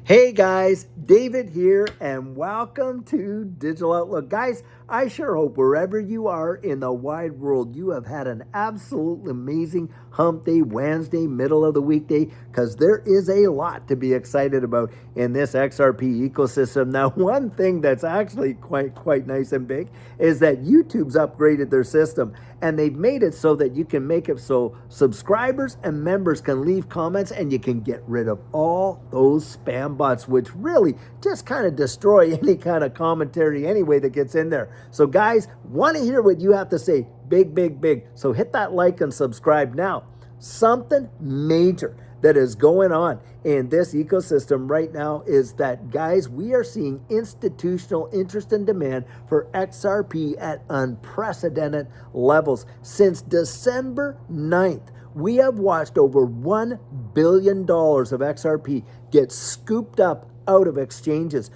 Hey guys, David here, and welcome to Digital Outlook. Guys, I sure hope wherever you are in the wide world, you have had an absolutely amazing hump day, Wednesday, middle of the weekday, because there is a lot to be excited about in this XRP ecosystem. Now, one thing that's actually quite nice and big is that YouTube's upgraded their system, and they've made it so that you can make it so subscribers and members can leave comments, and you can get rid of all those spam bots, which really just kind of destroy any kind of commentary anyway that gets in there. So guys, want to hear what you have to say. Big. So hit that like and subscribe now. Something major that is going on in this ecosystem right now is that, guys, we are seeing institutional interest and demand for XRP at unprecedented levels. Since December 9th, we have watched over $1 billion of XRP get scooped up out of exchanges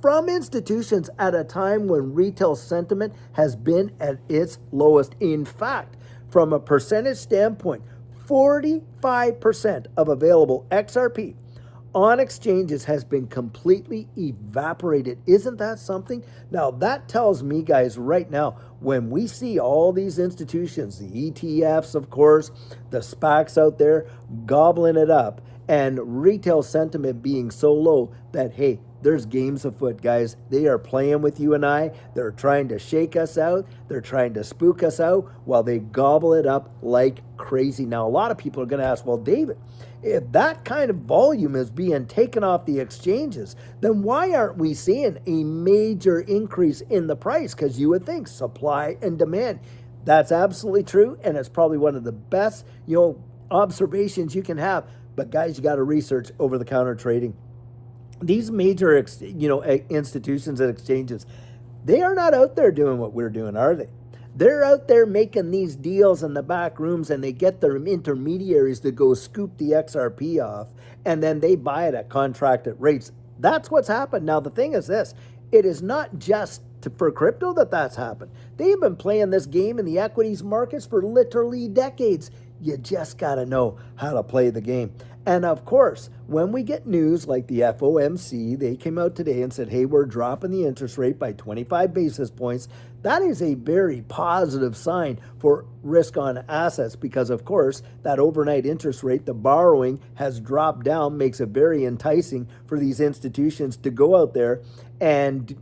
from institutions at a time when retail sentiment has been at its lowest. In fact, from a percentage standpoint, 45% of available XRP on exchanges has been completely evaporated. Isn't that something? Now, that tells me, guys, right now, when we see all these institutions, the ETFs, of course, the SPACs out there gobbling it up, and retail sentiment being so low that, hey, there's games afoot, guys. They are playing with you and I. They're trying to shake us out. They're trying to spook us out while they gobble it up like crazy. Now, a lot of people are going to ask, well, David, if that kind of volume is being taken off the exchanges, then why aren't we seeing a major increase in the price? Because you would think supply and demand. That's absolutely true, and it's probably one of the best, observations you can have. But guys, you got to research over-the-counter trading. These major, institutions and exchanges, they are not out there doing what we're doing, are they? They're out there making these deals in the back rooms, and they get their intermediaries to go scoop the XRP off, and then they buy it at contracted rates. That's what's happened. Now, the thing is this. It is not just for crypto that's happened. They've been playing this game in the equities markets for literally decades. You just got to know how to play the game. And of course, when we get news like the FOMC, they came out today and said, hey, we're dropping the interest rate by 25 basis points. That is a very positive sign for risk on assets because, of course, that overnight interest rate, the borrowing has dropped down, makes it very enticing for these institutions to go out there and,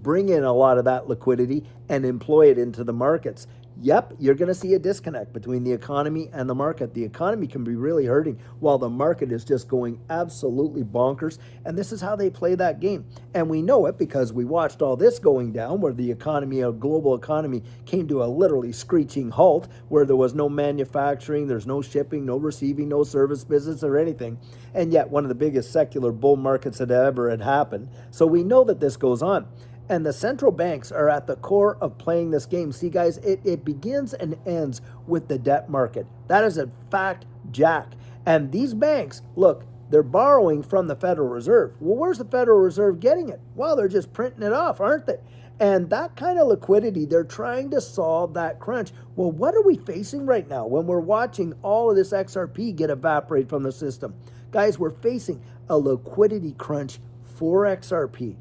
bring in a lot of that liquidity and employ it into the markets. Yep, you're going to see a disconnect between the economy and the market. The economy can be really hurting while the market is just going absolutely bonkers. And this is how they play that game. And we know it because we watched all this going down where the economy, a global economy, came to a literally screeching halt where there was no manufacturing, there's no shipping, no receiving, no service business or anything. And yet one of the biggest secular bull markets that ever had happened. So we know that this goes on. And the central banks are at the core of playing this game. See, guys, it begins and ends with the debt market. That is a fact, Jack. And these banks, look, they're borrowing from the Federal Reserve. Well, where's the Federal Reserve getting it? Well, they're just printing it off, aren't they? And that kind of liquidity, they're trying to solve that crunch. Well, what are we facing right now when we're watching all of this XRP get evaporated from the system? Guys, we're facing a liquidity crunch for XRP.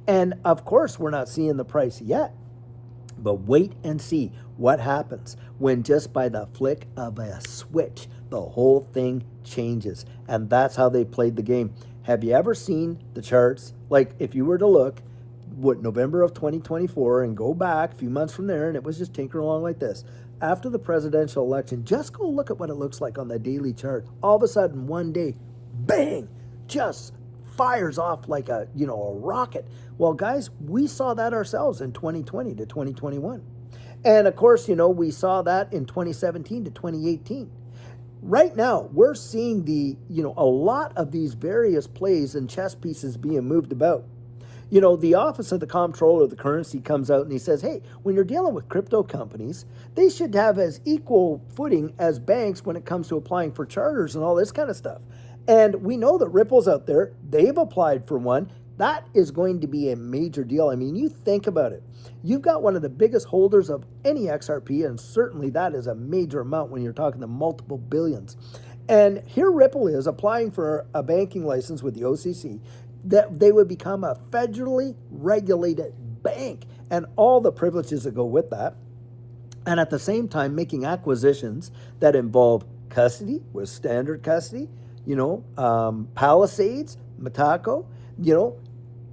And of course, we're not seeing the price yet. But wait and see what happens when just by the flick of a switch, the whole thing changes. And that's how they played the game. Have you ever seen the charts? Like if you were to look, November of 2024 and go back a few months from there, and it was just tinkering along like this. After the presidential election, just go look at what it looks like on the daily chart. All of a sudden, one day, bang, just fires off like a rocket. Well, guys, we saw that ourselves in 2020 to 2021. And of course, we saw that in 2017 to 2018. Right now, we're seeing a lot of these various plays and chess pieces being moved about. The Office of the Comptroller of the Currency comes out and he says, hey, when you're dealing with crypto companies, they should have as equal footing as banks when it comes to applying for charters and all this kind of stuff. And we know that Ripple's out there. They've applied for one. That is going to be a major deal. I mean, you think about it. You've got one of the biggest holders of any XRP, and certainly that is a major amount when you're talking the multiple billions. And here Ripple is applying for a banking license with the OCC, that they would become a federally regulated bank and all the privileges that go with that. And at the same time, making acquisitions that involve custody with standard custody, Palisades, Mataco,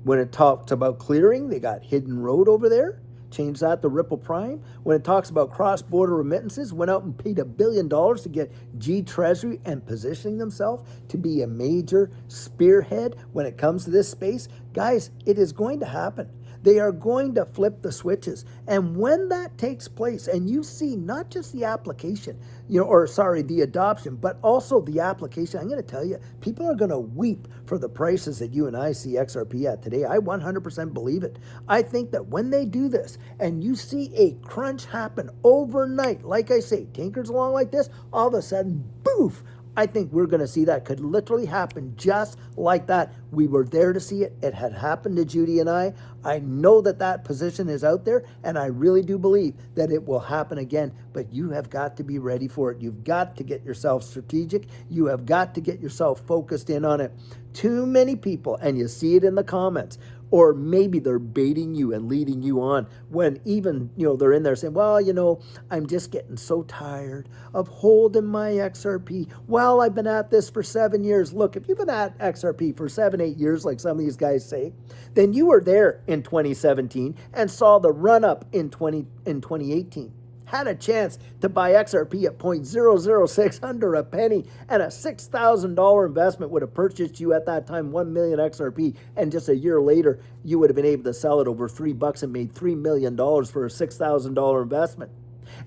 when it talks about clearing, they got Hidden Road over there. Change that to Ripple Prime. When it talks about cross-border remittances, went out and paid $1 billion to get G Treasury and positioning themselves to be a major spearhead when it comes to this space. Guys, it is going to happen. They are going to flip the switches. And when that takes place, and you see not just the application, the adoption, but also the application, I'm going to tell you, people are going to weep for the prices that you and I see XRP at today. I 100% believe it. I think that when they do this, and you see a crunch happen overnight, like I say, tinkers along like this, all of a sudden, boof, I think we're going to see that could literally happen just like that. We were there to see it. It had happened to Judy and I. I know that position is out there, and I really do believe that it will happen again. But you have got to be ready for it. You've got to get yourself strategic. You have got to get yourself focused in on it. Too many people, and you see it in the comments, or maybe they're baiting you and leading you on when even, they're in there saying, well, I'm just getting so tired of holding my XRP. Well, I've been at this for 7 years. Look, if you've been at XRP for 7-8 years, like some of these guys say, then you were there in 2017 and saw the run up in 2018. Had a chance to buy XRP at 0.006 under a penny, and a $6,000 investment would have purchased you at that time 1 million XRP, and just a year later you would have been able to sell it over $3 and made $3 million for a $6,000 investment.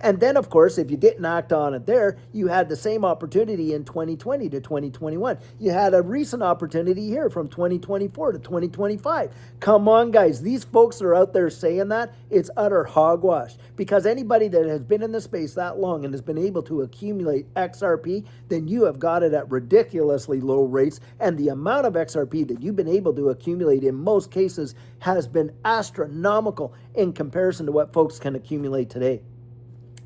And then, of course, if you didn't act on it there, you had the same opportunity in 2020 to 2021. You had a recent opportunity here from 2024 to 2025. Come on, guys. These folks that are out there saying that, it's utter hogwash. Because anybody that has been in the space that long and has been able to accumulate XRP, then you have got it at ridiculously low rates. And the amount of XRP that you've been able to accumulate in most cases has been astronomical in comparison to what folks can accumulate today.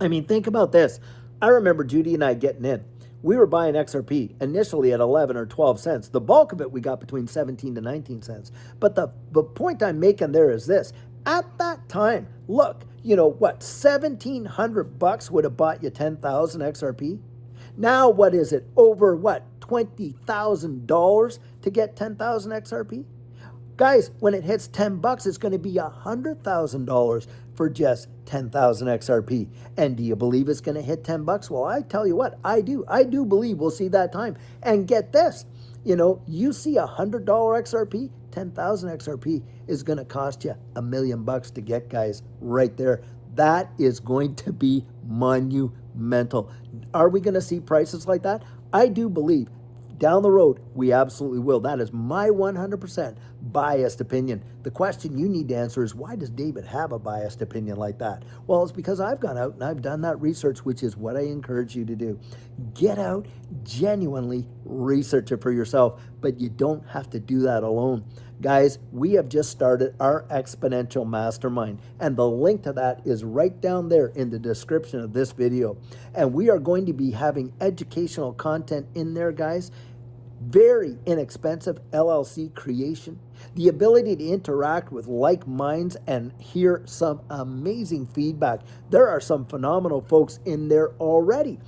I mean, think about this. I remember Judy and I getting in. We were buying XRP initially at 11 or 12 cents. The bulk of it we got between 17 to 19 cents. But the point I'm making there is this. At that time, look, 1,700 bucks would have bought you 10,000 XRP. Now what is it? Over $20,000 to get 10,000 XRP? Guys, when it hits 10 bucks, it's going to be $100,000 for just 10,000 XRP. And do you believe it's going to hit 10 bucks? Well, I tell you what, I do. I do believe we'll see that time. And get this, you see $100 XRP, 10,000 XRP is going to cost you $1 million to get, guys, right there. That is going to be monumental. Are we going to see prices like that? I do believe down the road, we absolutely will. That is my 100% biased opinion. The question you need to answer is, why does David have a biased opinion like that? Well, it's because I've gone out and I've done that research, which is what I encourage you to do. Get out, genuinely research it for yourself, but you don't have to do that alone. Guys, we have just started our exponential mastermind, and the link to that is right down there in the description of this video. And we are going to be having educational content in there, guys. Very inexpensive LLC creation, the ability to interact with like minds and hear some amazing feedback. There are some phenomenal folks in there already.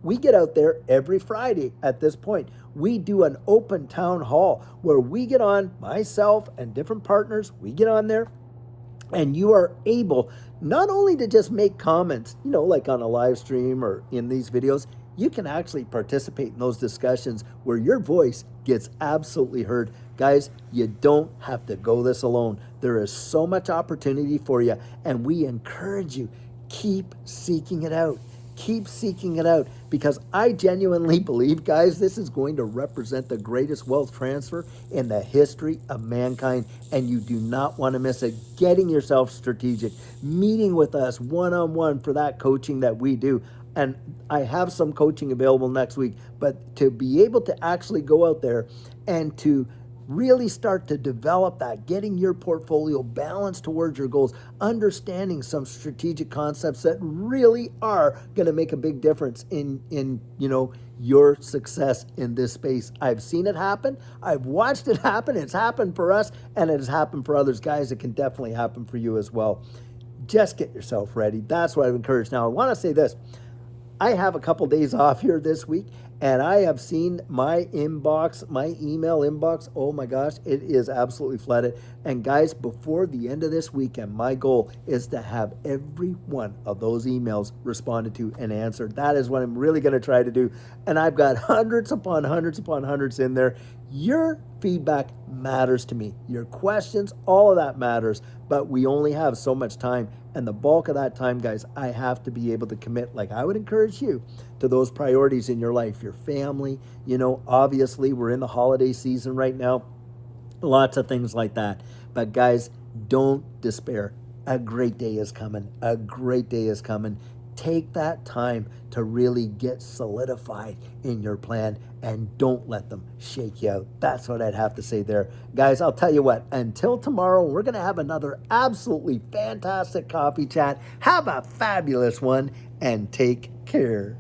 We get out there every Friday at this point. We do an open town hall where we get on, myself and different partners, we get on there, and you are able not only to just make comments, like on a live stream or in these videos, you can actually participate in those discussions where your voice gets absolutely heard. Guys, you don't have to go this alone. There is so much opportunity for you, and we encourage you, keep seeking it out. Keep seeking it out, because I genuinely believe, guys, this is going to represent the greatest wealth transfer in the history of mankind, and you do not want to miss it. Getting yourself strategic, meeting with us one-on-one for that coaching that we do. And I have some coaching available next week, but to be able to actually go out there and to really start to develop that, getting your portfolio balanced towards your goals, understanding some strategic concepts that really are going to make a big difference in your success in this space. I've seen it happen. I've watched it happen. It's happened for us, and it has happened for others. Guys, it can definitely happen for you as well. Just get yourself ready. That's what I've encouraged. Now, I want to say this. I have a couple days off here this week, and I have seen my inbox, my email inbox. Oh my gosh, it is absolutely flooded. And guys, before the end of this weekend, my goal is to have every one of those emails responded to and answered. That is what I'm really going to try to do. And I've got hundreds upon hundreds upon hundreds in there. Your feedback matters to me. Your questions, all of that matters, but we only have so much time. And the bulk of that time, guys, I have to be able to commit, like I would encourage you, to those priorities in your life, your family. Obviously, we're in the holiday season right now. Lots of things like that. But guys, don't despair. A great day is coming. A great day is coming. Take that time to really get solidified in your plan and don't let them shake you out. That's what I'd have to say there. Guys, I'll tell you what, until tomorrow, we're going to have another absolutely fantastic coffee chat. Have a fabulous one and take care.